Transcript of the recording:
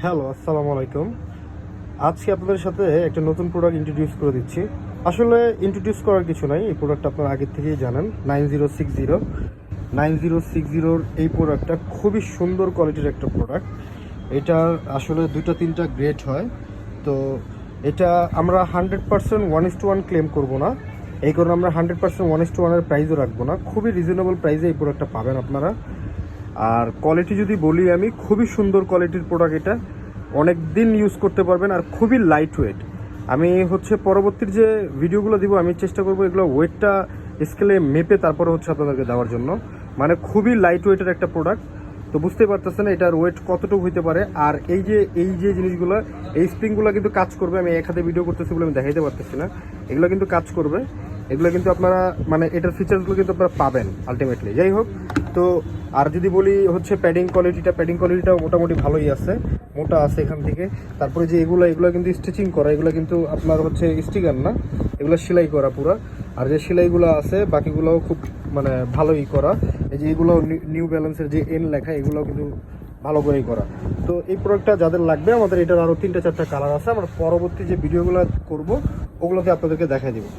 Hello, আসসালামু আলাইকুম। আজকে আপনাদের সাথে একটা নতুন প্রোডাক্ট ইন্ট্রোডিউস করে দিচ্ছি। আসলে ইন্ট্রোডিউস করার কিছু নাই, এই প্রোডাক্টটা আপনারা আগের থেকেই জানেন। 9060 এই প্রোডাক্টটা খুবই সুন্দর কোয়ালিটির একটা প্রোডাক্ট। এটার আসলে দুইটা তিনটা গ্রেড হয়। তো এটা আমরা 100% 1:1 ক্লেম করব না, এই কারণে আমরা 100% 1:1 প্রাইসও রাখবো না। খুবই রিজনেবল প্রাইসে এই প্রোডাক্টটা পাবেন আপনারা। আর কোয়ালিটি যদি বলি, আমি খুবই সুন্দর কোয়ালিটির প্রোডাক্ট। এটা অনেক দিন ইউজ করতে পারবেন আর খুবই লাইট ওয়েট। আমি পরবর্তীর যে ভিডিওগুলো দিব, আমি চেষ্টা করবো এগুলো ওয়েটটা স্কেলে মেপে তারপরে আপনাদেরকে দেওয়ার জন্য। মানে খুবই লাইট ওয়েটের একটা প্রোডাক্ট। তো বুঝতে পারতেছেন এটার ওয়েট কতটুকু হইতে পারে। আর এই যে জিনিসগুলো, এই স্প্রিংগুলো কিন্তু কাজ করবে। আমি এক হাতে ভিডিও করতেছি বলে আমি দেখাইতে পারতেছি না, এগুলো কিন্তু কাজ করবে। এগুলো কিন্তু আপনারা মানে এটার ফিচারসগুলো কিন্তু আপনারা পাবেন আলটিমেটলি। যাই হোক, তো আর যদি বলি প্যাডিং কোয়ালিটিটাও মোটামুটি ভালোই আছে, মোটা আছে এখান থেকে। তারপরে যে এগুলো কিন্তু স্টিচিং করা, এগুলো কিন্তু আপনার স্টিকার না, এগুলো সেলাই করা পুরা। আর যে সেলাইগুলো আছে বাকিগুলোও খুব মানে ভালোই করা। এই যে এগুলো নিউ ব্যালেন্সের যে এন লেখা, এগুলোও কিন্তু ভালো করেই করা। তো এই প্রোডাক্টটা যাদের লাগবে, আমাদের এটার আরও 3-4টা কালার আছে। আমরা পরবর্তী যে ভিডিওগুলো করব ওগুলোতে আপনাদেরকে দেখাই দেবো।